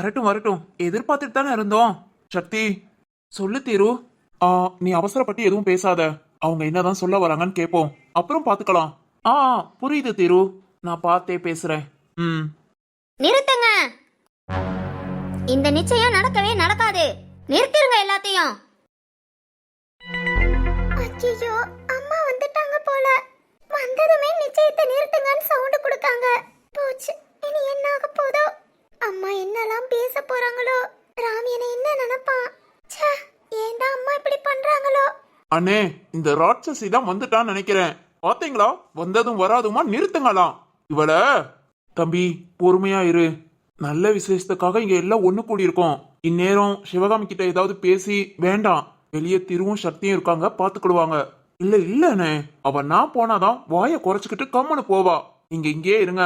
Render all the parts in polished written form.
வரட்டும் வரட்டும், எதிர்பார்த்துட்டு தானே இருந்தோம். சக்தி, சொல்லு தீரு. நீ அவசரப்பட்டு எதுவும் பேசாத. அவங்க என்னதான் சொல்ல வராங்கன்னு கேட்போம், அப்புறம் பாத்துக்கலாம். புரியுது தீரு, நான் பார்த்தே பேசுறேன். நிறுத்துங்க. இந்த நிச்சயம் நடக்கவே நடக்காது. நிறுத்திருங்க எல்லாத்தையும். ஐயோ, அம்மா வந்துட்டாங்க போல. வந்ததுமே நிச்சயத்தை நிறுத்துங்கன்னு சவுண்ட் கொடுத்தாங்க. போச்சு, இனி என்ன ஆக போதோ. அம்மா என்னெல்லாம் பேச போறாங்களோ. ராம் என்ன நினைப்பான்? ச்சே, ஏன்டா அம்மா இப்படி பண்றாங்களோ. அண்ணே, இந்த ராட்சசி தான் வந்துட்டான்னு நினைக்கிறேன். பாத்தீங்களா, வந்ததும் வராதுமா நிறுத்துங்களாம் இவள. தம்பி, பொறுமையா இரு. நல்ல விசேஷத்துக்காக இங்க எல்லாம் ஒண்ணு கூடி இருக்கோம். இந்நேரம் சிவகாமி கிட்ட ஏதாவது பேசி வேண்டாம். வெளியே திருவும் சக்தியும் இருக்காங்க, பாத்துக்கிடுவாங்க. இல்லண்ணே, அவ நான் போனாதான் வாய குறைச்சுக்கிட்டு கம்முன்னு போவா. நீங்க இங்கே இருங்க.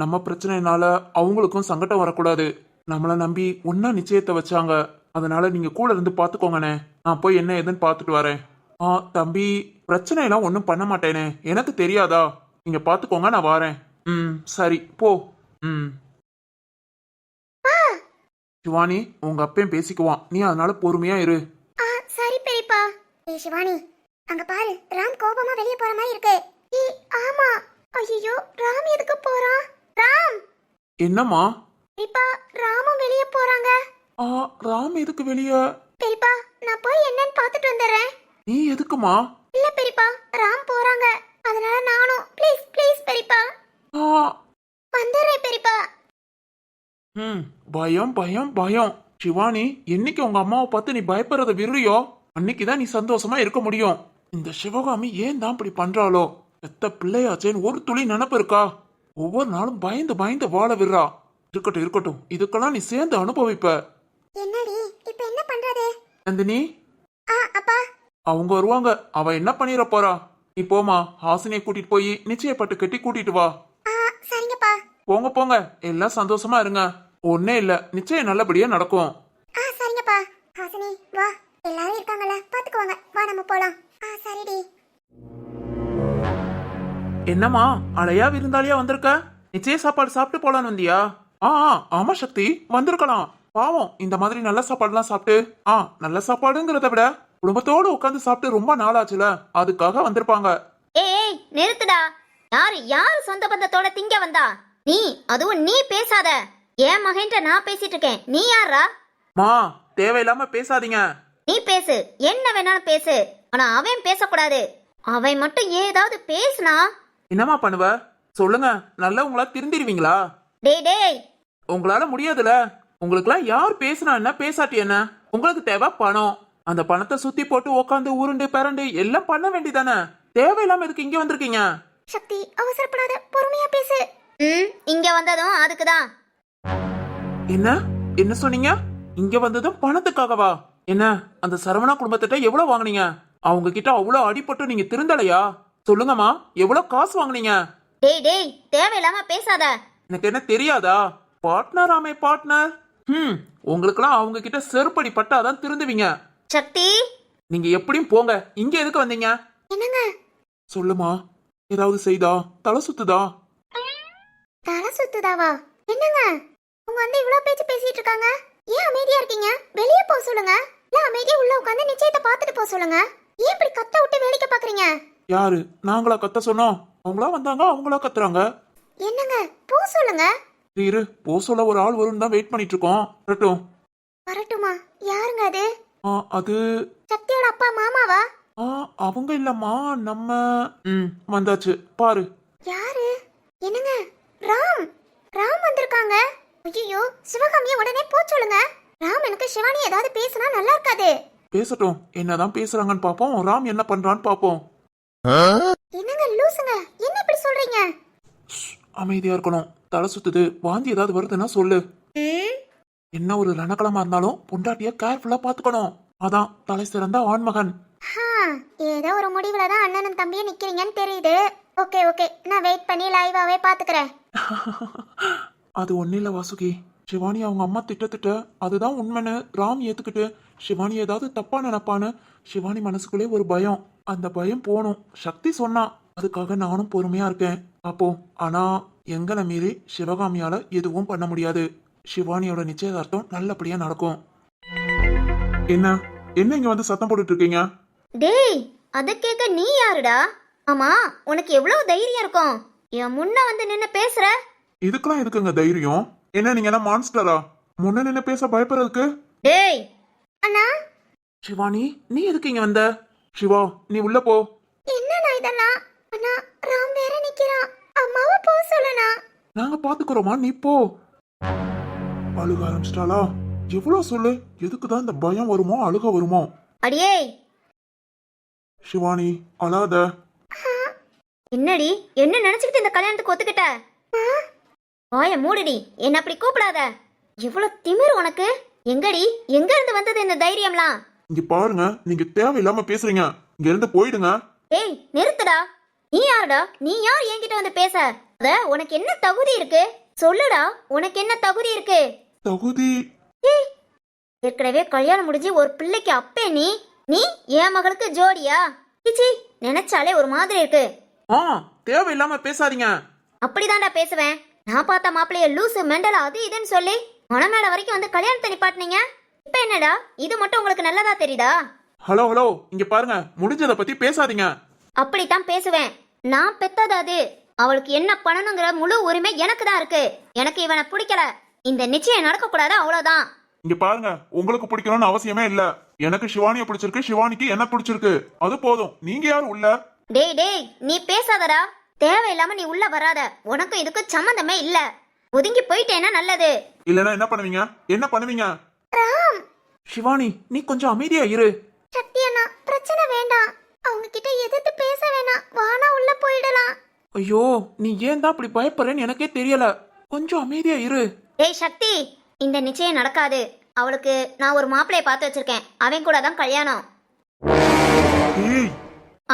நம்ம பிரச்சனைனால அவங்களுக்கும் சங்கடம் வரக்கூடாது. நம்மள நம்பி ஒன்னா நிச்சயத்தை வச்சாங்க. அதனால நீங்க கூட இருந்து பாத்துக்கோங்கண்ணே. நான் போய் என்ன ஏதுன்னு பாத்துட்டு வரேன். தம்பி, பிரச்சனை எல்லாம் ஒன்னும் பண்ண மாட்டேனே, எனக்கு தெரியாதா? நீங்க பாத்துக்கோங்க, நான் வரேன். சரி போ. சிவானி, உங்க அப்பையும் பேசிக்குவான், நீ அதனால பொறுமையா இரு. சரி பெரியப்பா. சிவானி, அங்க பாரு, ராம் கோபமா வெளிய போற மாதிரி இருக்கு. ஆமா. ஐயோ, ராம் எதுக்கு போறான்? ராம்! என்னம்மா? பெரியப்பா, ராமும் வெளிய போறாங்க. ராம் எதுக்கு வெளிய? பெரியப்பா, நான் போய் என்னன்னு பாத்துட்டு வந்துறேன். நீ எதுக்குமா? இல்ல பெரியப்பா, ராம் போறாங்க, அதனால நானும். ப்ளீஸ் ப்ளீஸ் பெரியப்பா. வந்துறேன் பெரியப்பா. பயம் பயம் பயம். சிவானி, என்னைக்கு உங்க அம்மாவை பார்த்து நீ பயப்படுறத விருறியோ அன்னைக்குதான் நீ சந்தோஷமா இருக்க முடியும். இந்த சிவகாமி ஏன் தான் இப்படி பண்றாளோ? எத்த பிள்ளையாச்சேன்னு ஒரு துளி நினப்பு இருக்கா? ஒவ்வொரு நாளும் பயந்து பயந்து வாழ விடுறா. இருக்கட்டும் இருக்கட்டும், இதுக்கெல்லாம் நீ சேர்ந்து அனுபவிப்ப. என்னடி இப்ப என்ன பண்றது? நந்தினி, அப்பா அவங்க வருவாங்க. அவ என்ன பண்ணிர போறா? நீ போமா, ஹாசினியை கூட்டிட்டு போய் நிச்சயப்பட்டு கட்டி கூட்டிட்டு வா. சரிங்கப்பா. போங்க போங்க, எல்லாம் சந்தோஷமா இருங்க. ஒன்னே இல்ல, நிச்சயம் நல்லபடியா நடக்கும். சரிங்கப்பா. ஹாசினி வா, எல்லாரும் இருக்காங்கல்ல, பாத்துக்குவாங்க. வா நம்ம போலாம். சரிடி. என்னம்மா, அழையா விருந்தாளியா வந்திருக்க? நிச்சய சாப்பாடு சாப்பிட்டு போலான்னு வந்தியா? ஆமா சக்தி, வந்திருக்கலாம். பாவம், இந்த மாதிரி நல்ல சாப்பாடுலாம் சாப்பிட்டு நல்ல சாப்பாடுங்கிறத விட குடும்பத்தோடு உட்காந்து சாப்பிட்டு ரொம்ப நாளாச்சுல, அதுக்காக வந்திருப்பாங்க. ஏய் நிறுத்துடா. யாரு சொந்த பந்தத்தோட திங்க வந்தா? நீ, அதுவும் நீ பேசாத. என் மகன்ட்ட நான் பேசிட்டு இருக்கேன், நீ யாரா? மா, தேவையில்லாம பேசாதீங்க. நீ பேசு, என்ன வேணாலும் பேசு. ஆனா அவன் பேசக்கூடாது. அவன் மட்டும் ஏதாவது பேசுனா என்னமா பண்ணுவ? சொல்லுங்க, நல்லவங்களா திருந்திருவீங்களா? டேய் உங்களால முடியாதுல. உங்களுக்குலாம் யார் பேசுனா என்ன, பேசாட்டி என்ன? உங்களுக்கு தேவை பணம். அந்த பணத்தை சுத்தி போட்டு உக்காந்து உருண்டு பரண்டு எல்லாம் பண்ண வேண்டியதானே. தேவையில்லாம எதுக்கு இங்க வந்திருக்கீங்க? சக்தி, அவசரப்படாத, பொறுமையா பேசு. இங்க வந்ததும் அதுக்குதான். என்ன சொன்னீங்க? இங்க வந்ததும் பணத்துக்காகவா? என்ன, அந்த சரவணா குடும்பத்திட்ட எவ்வளவு வாங்குனீங்க? அவங்க கிட்ட அவ்வளவு அடிபட்டு நீங்க திருந்தலையா? சொல்லுங்கம்மா, எவ்வளவு காசு வாங்குனீங்க? டேய் தேவையில்லாம பேசாத. எனக்கு என்ன தெரியாதா? பார்ட்னர் ஆமே பார்ட்னர். உங்களுக்குலாம் அவங்க கிட்ட செருப்படி பட்டாதான் திருந்துவீங்க. சக்தி, நீங்க எப்படியும் போங்க. இங்க எதுக்கு வந்தீங்க? என்னங்க? சொல்லுமா, ஏதாவது செய்தா? தலை சுத்துதா? தலை சுத்துதாவா? என்னங்க உங்க வந்து இவ்வளவு பேச்சு பேசிட்டு இருக்காங்க? ஏன் அமைதியா இருக்கீங்க? வெளியே போக சொல்லுங்க. இல்ல அமைதியா உள்ள உட்கார்ந்து நிச்சயத்தை பார்த்துட்டு போக சொல்லுங்க. ஏன் இப்படி கத்த விட்டு வேடிக்கை பாக்குறீங்க? யாரு? நாங்களா கத்த சொன்னோம்? அவங்களா வந்தாங்க, அவங்களா கத்துறாங்க. என்னங்க, போ சொல்லுங்க. இரு, போ சொல்ல ஒரு ஆள் வரும் தான் வெயிட் பண்ணிட்டு இருக்கோம். வரட்டும். வரட்டுமா? யாருங்க அது? அது சக்தியோட அப்பா மாமாவா? அவங்க இல்லம்மா, நம்ம. வந்தாச்சு பாரு. யாரு? என்னங்க, ராம் வந்திருக்காங்க. ஐயோ, சிவகாமியை உடனே போ சொல்லுங்க. ராம் எனக்கு சிவானி ஏதாவது பேசினா நல்லா இருக்காது. பேசட்டும், என்னதான் பேசுறாங்கன்னு பாப்போம். ராம் என்ன பண்றான்னு பாப்போம். என்னங்க லூசுங்க, என்ன இப்படி சொல்றீங்க? அமைதியா இருக்கணும். தலை சுத்துது, வாந்தி ஏதாவது வருதுன்னா சொல்லு. என்ன ஒரு ரணக்கலமா இருந்தாலும் பொண்டாட்டிய கேர்ஃபுல்லா பாத்துக்கணும். அதான் தலை சிறந்த ஆண்மகன். ஏதோ ஒரு முடிவுல தான் அண்ணனும் தம்பியும் நிக்கிறீங்கன்னு தெரியுது. ஓகே, நான் வெயிட் பண்ணி லைவாவே பாத்துக்கிறேன். அது ஒண்ணு இல்ல வாசுகி. சிவானி அவங்க அம்மா திட்ட அதுதான் உண்மைன்னு ராம் ஏத்துக்கிட்டு சிவானி ஏதாவது தப்பா நினைப்பான்னு சிவானி மனசுக்குள்ளே ஒரு பயம். அந்த பயம் போகணும். சக்தி சொன்னா, அதுக்காக நானும் பொறுமையா இருக்கேன். அப்போ ஆனா எங்களை மீறி சிவகாமியால எதுவும் பண்ண முடியாது. சிவானியோட நிச்சயதார்த்தம் நல்லபடியா நடக்கும். என்ன என்ன இங்க வந்து சத்தம் போட்டுட்டு இருக்கீங்க? டேய், அத கேட்க நீ யாருடா? ஆமா, உனக்கு எவ்வளவு தைரியம் இருக்கும் என் முன்ன வந்து நின்னு பேசுற? இதுக்கெல்லாம் எதுக்குங்க தைரியம்? என்ன நீங்க என்ன மான்ஸ்டரா? முன்ன நின்னு பேச பயப்படுறதுக்கு? டேய் அண்ணா, சிவானி, நீ எதுக்கு இங்க வந்த? சிவா, நீ உள்ள போ. என்னண்ணா இதெல்லாம்? அண்ணா, ராம் வேற நிக்கிறான். அம்மாவை போ சொல்லனா? நாங்க பாத்துக்கிறோமா, நீ போ. அழுக ஆரம்பிச்சிட்டாளா? எவ்வளவு சொல்லு, எதுக்குதான் இந்த பயம் வருமோ அழுக வருமோ? அடியே, சிவானி, அழாத. என்னடி என்ன நினைச்சுக்கிட்டு இந்த கல்யாணத்துக்கு ஒத்துக்கிட்ட? வாய மூடுடி, என்ன அப்படி கூப்பிடாத. எவ்வளவு திமிரு உனக்கு? எங்கடி, எங்க இருந்து வந்தது இந்த தைரியம்லாம்? இங்க பாருங்க, நீங்க தேவையில்லாம பேசுறீங்க. இங்க இருந்து போயிடுங்க. ஏய் நிறுத்துடா. நீ யாருடா? நீ யார் என்கிட்ட வந்து பேச? அத உனக்கு என்ன தகுதி இருக்கு? சொல்லுடா, உனக்கு என்ன தகுதி இருக்கு? தகுதி? ஏய், ஏற்கனவே கல்யாணம் முடிஞ்சு ஒரு பிள்ளைக்கு அப்பே நீ நீ என் மகளுக்கு ஜோடியா? சிச்சி, நினைச்சாலே ஒரு மாதிரி இருக்கு. தேவையில்லாம பேசாதீங்க. அப்படிதான்டா பேசுவேன். நான் பார்த்த மாப்பிளைய லூசு மெண்டல் அது இதுன்னு சொல்லி மனமேல வரைக்கும் வந்து கல்யாணத்தை நிப்பாட்டினீங்க. இப்ப என்னடா, இது மட்டும் உங்களுக்கு நல்லதா தெரியுதா? ஹலோ ஹலோ, இங்க பாருங்க, முடிஞ்சத பத்தி பேசாதீங்க. அப்படித்தான் பேசுவேன். நான் பெத்தது அது. அவளுக்கு என்ன பண்ணணுங்கிற முழு உரிமை எனக்கு தான் இருக்கு. எனக்கு இவனை பிடிக்கல. இந்த நிச்சயம் நடக்க கூடாது, அவ்வளவுதான். இங்க பாருங்க, உங்களுக்கு பிடிக்கணும்னு அவசியமே இல்ல. எனக்கு சிவானிய பிடிச்சிருக்கு, சிவானிக்கு என்ன பிடிச்சிருக்கு, அது போதும். நீங்க யார் உள்ள? டேய் டேய், நீ பேசாதடா. தேவையில்லாம நீ உள்ள வராத. உனக்கு இதுக்கு சம்பந்தமே இல்ல. ஒதுங்கி போயிட்டேன்னா நல்லது. இல்லனா என்ன பண்ணுவீங்க? என்ன பண்ணுவீங்க? ராம், சிவானி, நீ கொஞ்சம் அமைதியா இரு. சக்தி அண்ணா, பிரச்சனை வேண்டாம். அவங்க கிட்ட எதிர்த்து பேச வேணாம். வானா உள்ள போயிடலாம். ஐயோ, நீ ஏன் தான் அப்படி பயப்படுறேன்னு எனக்கே தெரியல. கொஞ்சம் அமைதியா இரு. டேய் சக்தி, இந்த நிச்சயம் நடக்காது. அவளுக்கு நான் ஒரு மாப்பிளைய பார்த்து வச்சிருக்கேன். அவன் கூட தான் கல்யாணம். ஏய்,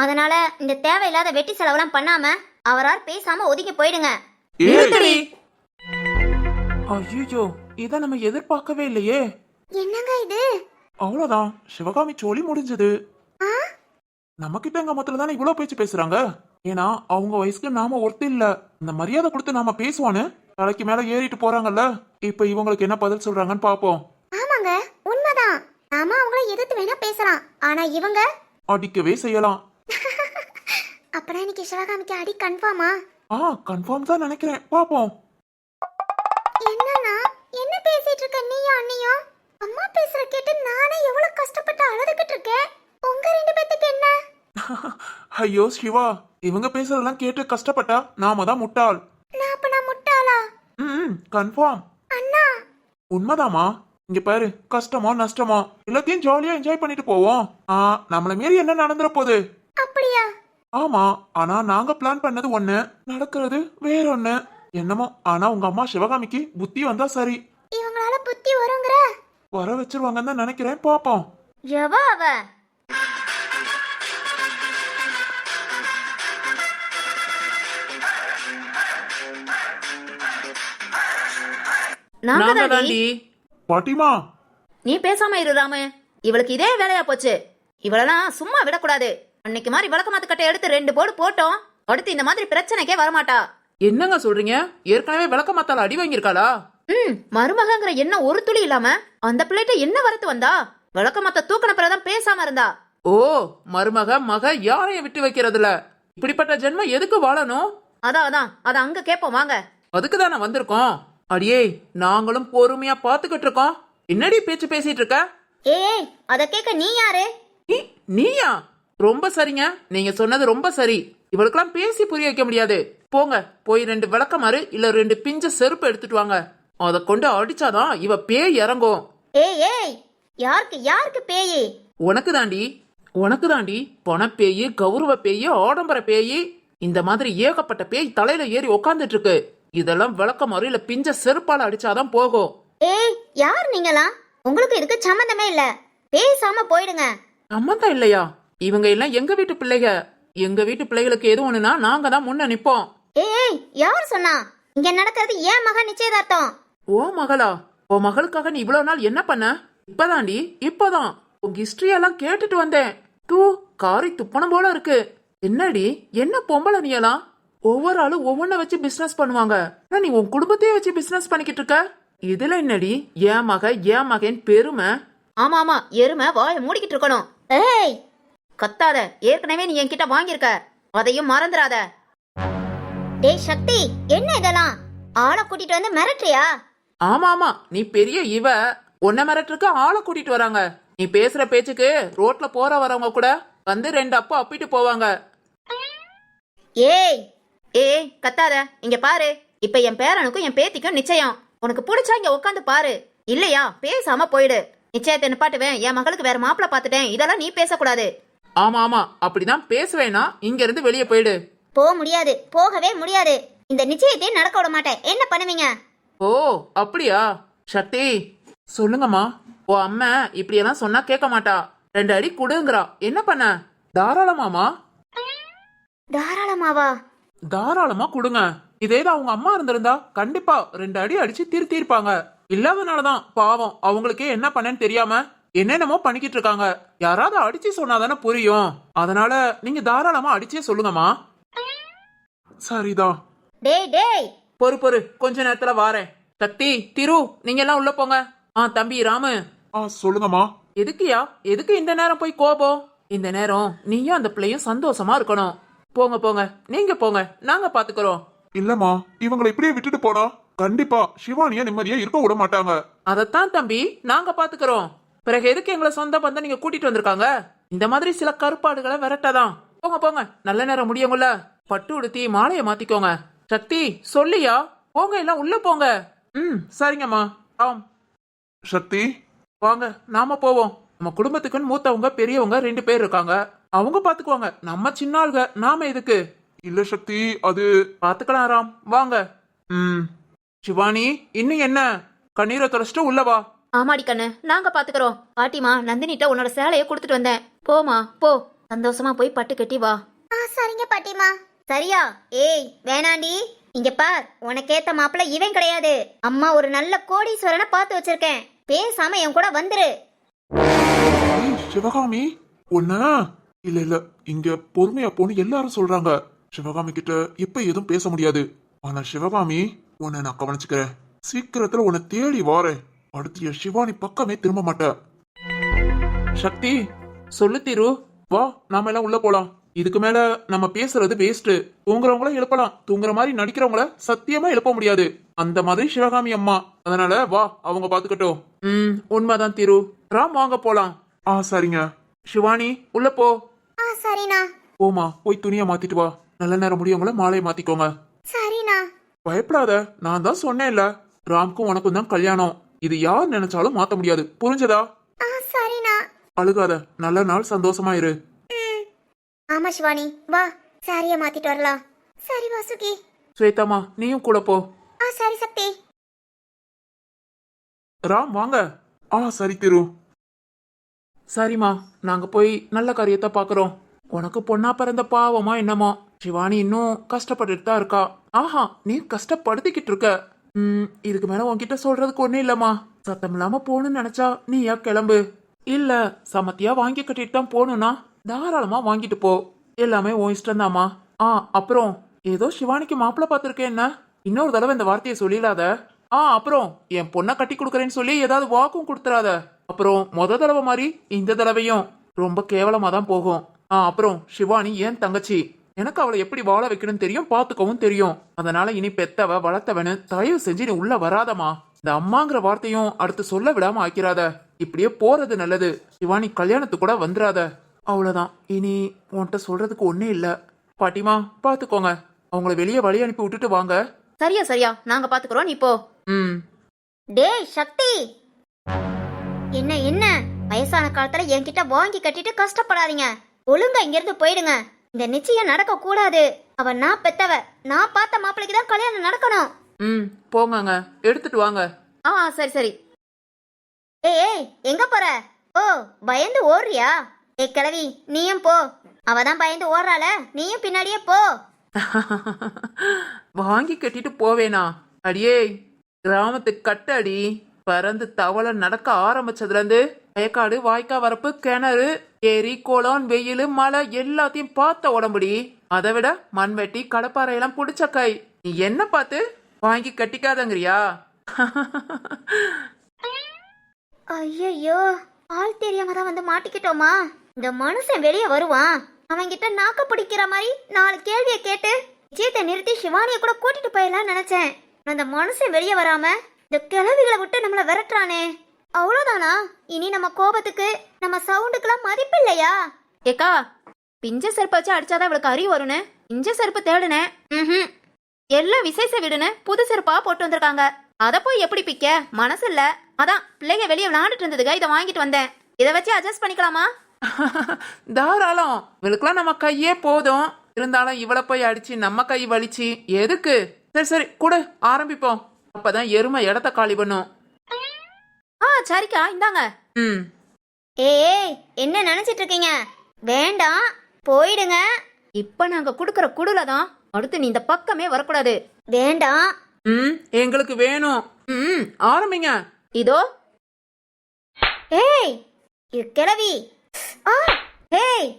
அதனால இந்த தேவையில்லாத வெட்டி செலவெல்லாம் பண்ணாம அவரால் பேசாம ஒதுங்கி போயிடுங்க. ஏய். ஐயோ, இத நம்ம எதிர்பார்க்கவே இல்லையே. என்னங்க இது? அவ்வளவுதான், சிவகாமி சோலி முடிஞ்சது. நம்ம கிட்ட எங்க மொத்தத்துல தானே இவ்வளவு பேச்சு பேசுறாங்க. ஏன்னா அவங்க வயசுக்கு நாம ஒருத்தர் இல்ல. இந்த மரியாதை கொடுத்து நாம பேசுவான்னு தலைக்கு மேல ஏறிட்டு போறாங்கல்ல. இப்ப இவங்களுக்கு என்ன பதில் சொல்றாங்கன்னு பாப்போம். ஆமாங்க, உண்மைதான். நாம அவங்கள எதிர்த்து வேணா பேசலாம். ஆனா இவங்க அடிக்கவே செய்யலாம். அப்புறம் இன்னைக்கு சிவகாமிக்கு அடி கன்ஃபார்மா? கன்ஃபார்ம் தான் நினைக்கிறேன். பாப்போம். என்னன்னா, என்ன பேசிட்டு இருக்க நீயும் அண்ணியும்? அம்மா பேசுற கேட்டு நானே எவ்வளவு கஷ்டப்பட்டு அழுதுகிட்டு இருக்கேன். உங்க ரெண்டு பேத்துக்கு என்ன? ஐயோ சிவா, இவங்க பேசுறதெல்லாம் கேட்டு கஷ்டப்பட்டா நாம தான் முட்டாள். நான் முட்டாளா? கன்ஃபார்ம். அண்ணா, உண்மைதாமா. இங்க பாரு, கஷ்டமோ நஷ்டமோ எல்லாத்தையும் ஜாலியா என்ஜாய் பண்ணிட்டு போவோம். நம்மள மீறி என்ன நடந்துற போகுது? அப்படியா? ஆமா, ஆனா நாங்க பிளான் பண்ணது ஒண்ணு, நடக்கிறது வேற ஒண்ணு. என்னமோ, ஆனா உங்க அம்மா சிவகாமிக்கு புத்தி வந்தா சரி. இவங்களால புத்தி வருங்கிற? வர வச்சிருவாங்கன்னு தான் நினைக்கிறேன். பாப்போம். எவ அவ? பாட்டிமா, நீ பேசாம இரு ராமு. இவளுக்கு இதே வேலையா போச்சு. இவளெல்லாம் சும்மா விடக்கூடாது. அன்னைக்கு மாதிரி விளக்கமாத்து கட்டை எடுத்து 2 போடு போட்டோம். அடுத்து இந்த மாதிரி பிரச்சனைக்கே வரமாட்டா. என்னங்க சொல்றீங்க? ஏற்கனவே விளக்கமாத்தால அடி வாங்கியிருக்காளா? மருமகங்கிற என்ன ஒரு துளி இல்லாம அந்த பிள்ளைகிட்ட என்ன வரத்து வந்தா? விளக்கமாத்த தூக்கின பிறதான் பேசாம இருந்தா. ஓ, மருமக மக யாரையும் விட்டு வைக்கிறதுல. இப்படிப்பட்ட ஜென்மம் எதுக்கு வாழணும்? அதான் அத அங்க கேப்போம் வாங்க. அதுக்கு தானே வந்திருக்கோம். அடியே, நாங்களும் பொறுமையா பாத்துக்கிட்டு இருக்கோம். என்னடி பேச்சு பேசிட்டு இருக்க? ஏய், அத கேட்க நீ யாரு? நீயா? ரொம்ப சரிங்க, நீங்க சொன்னது ரொம்ப சரி. இவளுக்கெல்லாம் பேசி புரிய வைக்க முடியாது. போங்க, போய் 2 விளக்கமாறு இல்ல 2 பிஞ்ச செருப்பு எடுத்துட்டு வாங்க. அத கொண்டு அடிச்சாதான் இவ பேய் இறங்கும். ஏய், யாருக்கு பேயி? உனக்கு தாண்டி பணப்பேயி, கௌரவ பேயி, ஆடம்பர பேயி, இந்த மாதிரி ஏகப்பட்ட பேய் தலையில ஏறி உக்காந்துட்டு இருக்கு. இதெல்லாம் விளக்கமாறு இல்ல பிஞ்ச செருப்பால அடிச்சாதான் போகும். ஏய், யார் நீங்களா? உங்களுக்கு இதுக்கு சம்பந்தமே இல்ல. பேசாம போயிடுங்க. சம்மந்தம் இல்லையா? இவங்க எல்லாம் எங்க வீட்டு பிள்ளைக. எங்க வீட்டு பிள்ளைகளுக்கு எது ஒண்ணுனா நாங்க தான் முன்ன நிப்போம். ஏய், யார் சொன்னா? இங்க நடக்கிறது ஏன் மகன் நிச்சயதார்த்தம். ஓ மகளா? உன் மகளுக்காக நீ இவ்வளவு நாள் என்ன பண்ண? இப்பதான் உங்க ஹிஸ்டரி எல்லாம் கேட்டுட்டு வந்தேன். காரி துப்பணம் போல இருக்கு. என்னடி, என்ன பொம்பளை நீ எல்லாம்? ஒவ்வொரு ஆளும் ஒவ்வொன்ன வச்சு பிசினஸ் பண்ணுவாங்க. நீ உன் குடும்பத்தையே வச்சு பிசினஸ் பண்ணிக்கிட்டு இருக்க. இதுல என்னடி என் மகன் பெருமை. ஆமா ஆமா, எருமை வாயை மூடிக்கிட்டு இருக்கணும். ஏய், கத்தாத. ஏற்கனவே நீ என்கிட்ட வாங்கியிருக்க, அதையும் மறந்துடாத. டேய் சக்தி, என்ன இதெல்லாம்? ஆளை கூட்டிட்டு வந்து மிரட்டுறியா? ஆமா நீ பெரிய உன்னை மிரட்டுறதுக்கு ஆளை கூட்டிட்டு வராங்க. நீ பேசுற பேச்சுக்கு ரோட்ல போற வரவங்க கூட வந்து 2 அப்பா அப்பிட்டு போவாங்க. ஏய் ஏய், கத்தாத. இங்க பாரு, இப்ப என் பேரனுக்கும் என் பேத்திக்கும் நிச்சயம். உனக்கு பிடிச்சா இங்க உட்காந்து பாரு, இல்லையா பேசாம போயிடு. நிச்சயத்தை நிப்பாட்டுவேன், என் மகளுக்கு வேற மாப்பிள்ள பாத்துட்டேன், இதெல்லாம் நீ பேசக்கூடாது. ஆமா அப்படிதான் பேசுவேனா, இங்க இருந்து வெளியே போயிடு. போக முடியாது, போகவே முடியாது. இந்த நிச்சயத்தையும் நடக்க விட மாட்டேன். என்ன பண்ணுவீங்க? ஓ அப்படியா? சக்தி சொல்லுங்கம்மா. ஓ அம்மா இப்படியெல்லாம் சொன்னா கேட்க மாட்டா. 2 அடி குடுங்கிறா. என்ன பண்ண? தாராளமாமா. தாராளமாவா? தாராளமா கொடுங்க. இதேதான் அவங்க அம்மா இருந்திருந்தா கண்டிப்பா 2 அடி அடிச்சு திருத்திருப்பாங்க. இல்லாதனாலதான் பாவம் அவங்களுக்கே என்ன பண்ணேன்னு தெரியாம என்னென்னமோ பண்ணிக்கிட்டு இருக்காங்க. யாராவது அடிச்சு சொன்னாதானே புரியும். அதனால நீங்க தாராளமா அடிச்சே சொல்லுங்கம்மா. சரிதான். டேய் பொறு கொஞ்ச நேரத்துல வாரேன். சக்தி, திரு, நீங்க எல்லாம் உள்ள போங்க. தம்பி ராமு. சொல்லுங்கம்மா. எதுக்கு இந்த நேரம் போய் கோபம்? இந்த நேரம் நீயும் அந்த பிள்ளையும் சந்தோஷமா இருக்கணும். போங்க நீங்க போங்க, நாங்க பாத்துக்கிறோம். இல்லம்மா, இவங்களை இப்படியே விட்டுட்டு போனா கண்டிப்பா சிவானிய நிம்மதியா இருக்க விட மாட்டாங்க. அதத்தான் தம்பி நாங்க பாத்துக்கிறோம். பிறகு எதுக்கு எங்களை சொந்த பந்தம் நீங்க கூட்டிட்டு வந்திருக்காங்க? இந்த மாதிரி சில கருப்பாடுகளை விரட்டதான். போங்க நல்ல நேரம் முடியுங்கள. பட்டு உடுத்தி மாலையை மாத்திக்கோங்க. சக்தி சொல்லியா? போங்க எல்லாம் உள்ள போங்க. சரிங்கம்மா. சக்தி வாங்க, நாம போவோம். நம்ம குடும்பத்துக்குன்னு மூத்தவங்க பெரியவங்க 2 பேர் இருக்காங்க, அவங்க பாத்துக்குவாங்க. நம்ம சின்ன ஆளுங்க, நாம எதுக்கு? இல்ல சக்தி, அது பாத்துக்கலாம் ராம். வாங்க. சிவானி, இன்னும் என்ன? கண்ணீரை தொடச்சிட்டு உள்ள வா. ஆமாடி கண்ணு, நாங்க பாத்துக்கிறோம். பாட்டிமா, நந்தினிட்ட உன்னோட சேலையை கொடுத்துட்டு வந்தேன். போமா போ, சந்தோஷமா போய் பட்டு கட்டி வா. சரிங்க பாட்டிமா. சரியா? ஏய் வேணாண்டி, இங்க பார், உனக்கேத்த மாப்பிள்ள இவன் கிடையாது. அம்மா ஒரு நல்ல கோடீஸ்வரனை பார்த்து வச்சிருக்கேன். பேசாம என் கூட வந்துரு. சிவகாமி ஒண்ணு இல்ல இங்க பொறுமையா போன்னு எல்லாரும் சொல்றாங்க. சிவகாமி கிட்ட இப்ப எதுவும் பேச முடியாது. ஆனா சிவகாமி, உன்னை நான் கவனிச்சுக்கிறேன். சீக்கிரத்துல உன்னை தேடி வாரேன். அடுத்து என் சிவானி பக்கமே திரும்ப மாட்டேன். சக்தி சொல்லு திரு. வா, நாம எல்லாம் உள்ள போலாம். இதுக்கு மேல நம்ம பேசுறது வேஸ்ட். தூங்குறவங்கள எழுப்பலாம், தூங்குற மாதிரி நடிக்கிறவங்கள சத்தியமா எழுப்ப முடியாது. அந்த மாதிரி சிவகாமி அம்மா. அதனால வா, அவங்க பாத்துக்கட்டும். உண்மைதான் திரு. ராம் வாங்க போலாம். சரிங்க. சிவானி உள்ள போ. சரிண்ணா. போமா, போய் துணியை மாத்திட்டு வா. நல்ல நேரம் முடியவங்கள மாலையை மாத்திக்கோங்க. சரிண்ணா. பயப்படாத, நான் தான் சொன்னேன்ல, ராம்க்கும் உனக்கும் தான் கல்யாணம். இது யார் நினைச்சாலும் மாத்த முடியாது. புரிஞ்சதா? சரிண்ணா. அழுகாத, நல்ல நாள், சந்தோஷமா இரு. ஆமா சிவானி, வா சாரிய மாத்திட்டு வரலாம். சரி வாசுகி. ஸ்வேதாமா, நீயும் கூட போ. சரி சக்தி. ராம் வாங்க. சரி திரு. சரிம்மா, நாங்க போய் நல்ல காரியத்தை பாக்குறோம். உனக்கு பொண்ணா பிறந்த பாவமா என்னமோ, சிவானி இன்னும் கஷ்டப்பட்டுட்டு தான் இருக்கா. நீ கஷ்டப்படுத்திக்கிட்டு இருக்க. இதுக்கு மேல உன்கிட்ட சொல்றதுக்கு ஒண்ணும் இல்லம்மா. சத்தம் இல்லாம போகணும்னு நினைச்சா நீயா கிளம்பு. இல்ல சமத்தியா வாங்கி கட்டிட்டு தான் போகணும்னா தாராளமா வாங்கிட்டு போ. எல்லாமே உன் இஷ்டம் தாமா. அப்புறம் ஏதோ சிவானிக்கு மாப்பிள்ள பாத்திருக்கேன், என்ன இன்னொரு தடவை இந்த வார்த்தையை சொல்லிடாத. அப்புறம் என் பொண்ணை கட்டி கொடுக்கறேன்னு சொல்லி ஏதாவது வாக்கும் கொடுத்துறாத. அப்புறம் முத தடவை மாதிரி இந்த தடவையும் ரொம்ப கேவலமா தான் போகும். அப்புறம் சிவானி ஏன் தங்கச்சி, எனக்கு அவளை எப்படி வாழ வைக்கணும்னு தெரியும், பாத்துக்கவும் தெரியும். அதனால இனி பெத்தவ வளர்த்தவனு தயவு செஞ்சு நீ உள்ள வராதமா. இந்த அம்மாங்கிற வார்த்தையும் அடுத்து சொல்ல விடாம ஆக்கிறாத. இப்படியே போறது நல்லது. சிவானி கல்யாணத்துக்கு கூட வந்துடாத. அவ்வளவுதான். இனி உன்கிட்ட சொல்றதுக்கு ஒண்ணே இல்ல. பாட்டிமா பாத்துக்கோங்க, அவங்கள வெளியே வழி அனுப்பி விட்டுட்டு வாங்க. சரியா, நாங்க பாத்துக்கிறோம், நீ போ. டேய் சக்தி, என்ன வயசான காலத்துல என்கிட்ட வாங்கி கட்டிட்டு கஷ்டப்படாதீங்க. ஒழுங்கா இங்க இருந்து போயிடுங்க. இந்த நிச்சயம் நடக்க கூடாது. அவ நான் பெத்தவ, நான் பார்த்த மாப்பிளைக்கு தான் கல்யாணம் நடக்கணும். போங்க, எடுத்துட்டு வாங்க. சரி. ஏய் எங்க போற? பயந்து ஓடுறியா? கிழவி, நீயும் போ. அவதான் பயந்து ஓடுறாள, நீயும் பின்னாடியே போ. வாங்கி கட்டிட்டு போவேனா? அடியே, கிராமத்துக்கு கட்டடி. பறந்து தவளை நடக்க ஆரம்பிச்சதுல இருந்து வயக்காடு, வாய்க்கா, வரப்பு, கிணறு, ஏரி, குளம், வெயில், மழை எல்லாத்தையும் பார்த்த உடம்புடி. அதை விட மண்வெட்டி, கடப்பாறை எல்லாம் புடிச்ச கை. நீ என்ன பார்த்து வாங்கி கட்டிக்காதங்கிறியா? ஐயோ, ஆள் தெரியாம தான் வந்து மாட்டிக்கிட்டோமா? இந்த மனுஷன் வெளியே வருவான், அவன்கிட்ட நாக்க பிடிக்கிற மாதிரி 4 கேள்வியை கேட்டு விஜயத்தை நிறுத்தி சிவானிய கூட கூட்டிட்டு போயிடலாம் நினைச்சேன். அந்த மனுஷன் வெளியே வராம இந்த கிளவிகளை விட்டு நம்மள விரட்டுறானே. அவ்வளவுதானா? இனி நம்ம கோபத்துக்கு, நம்ம சவுண்டுக்கெல்லாம் மதிப்பு இல்லையா? ஏக்கா, பிஞ்ச செருப்பை வச்சு அடிச்சாதான் இவளுக்கு அறிவு வரும்னு பிஞ்ச செருப்பு தேடுனேன். எல்லாம் விசேஷ வீடுன்னு புது செருப்பா போட்டு வந்திருக்காங்க. அத போய் எப்படி பிக்க மனசு இல்ல. அதான் பிள்ளைங்க வெளியே விளையாண்டுட்டு இருந்ததுங்க, இதை வாங்கிட்டு வந்தேன். இதை வச்சு அட்ஜஸ்ட் பண்ணிக்கலாமா? தாராளம். இவளுக்கெல்லாம் நம்ம கையே போதும். இருந்தாலும் இவளை போய் அடிச்சு நம்ம கை வலிச்சு எதுக்கு? சரி சரி கொடு, ஆரம்பிப்போம். அப்பதான் எருமை இடத்த காலி பண்ணும். சரிக்கா, இந்தாங்க. ஏய், என்ன நினைச்சிட்டு இருக்கீங்க? வேண்டாம், போயிடுங்க. இப்ப நாங்க குடுக்கற குடுல தான் அடுத்து நீ இந்த பக்கமே வரக்கூடாது. வேண்டாம். எங்களுக்கு வேணும். ஆரம்பிங்க. இதோ. ஏய், கிளவி. ஏய்,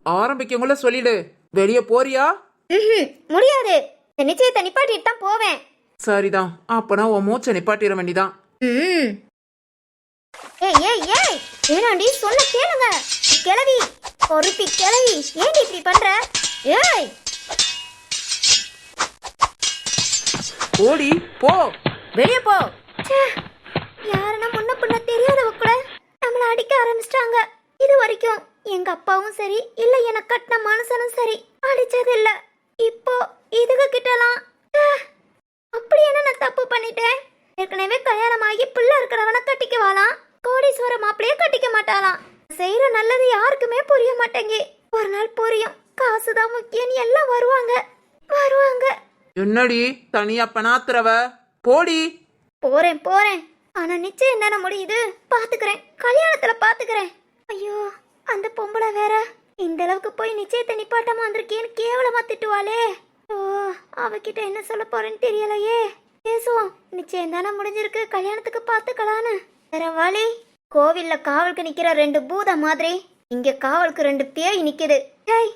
ஆரம்பிக்கக்குள்ள சொல்லிடு. வெளியே போறியா? முடியாது. இந்த நிச்சயத்தை நிப்பாட்டிட்டு தான் போவேன். சரிதான், அப்பனா உன் மூச்சை நிப்பாட்டிட வேண்டிதான். ஏய் ஏய் ஏய், ஏனாண்டி, சொல்ல கேளுங்க. கிளவி, பொறுப்பி கிளவி, ஏண்டி இப்படி பண்ற? ஏய், ஓடி போ, வெளியே போ. யாருன்னா முன்ன பின்ன தெரியாதவ கூட நம்மள அடிக்க ஆரம்பிச்சிட்டாங்க. இது வரைக்கும் எங்க அப்பாவும் சரி, இல்ல எனக்கு கட்டின மனுஷனும் சரி அடிச்சது இல்ல. இப்போ இதுக கிட்டலாம் அப்படி என்ன நான் தப்பு பண்ணிட்டேன்? ஏற்கனவே கல்யாணம் ஆகி பிள்ளை இருக்கிறவன கட்டிக்குவாளாம், கோடீஸ்வர மாப்பிளைய கட்டிக்க மாட்டாளாம். செய்யற நல்லது யாருக்குமே புரிய மாட்டேங்கி. ஒரு நாள் புரியும். காசுதான் முக்கியம், எல்லாம் வருவாங்க வருவாங்க. என்னடி தனியா பணாத்துறவ? போடி. போறேன் போறேன், ஆனா நிச்சயம் என்ன முடியுது பாத்துக்கிறேன், கல்யாணத்துல பாத்துக்கிறேன். ஐயோ, அந்த பொம்பளை வேற இந்த அளவுக்கு போய் நிச்சயத்தை நிப்பாட்டமா வந்திருக்கேன்னு கேவலமா திட்டுவாளே. ஓ, அவகிட்ட என்ன சொல்ல போறேன்னு தெரியலையே. பேசுவோம், நிச்சயம் தானே முடிஞ்சிருக்கு, கல்யாணத்துக்கு பாத்துக்கலான்னு. வேற வழி? கோவில்ல காவலுக்கு நிக்கிற 2 பூத மாதிரி இங்க காவலுக்கு 2 பேய் நிக்குது. ஹேய்,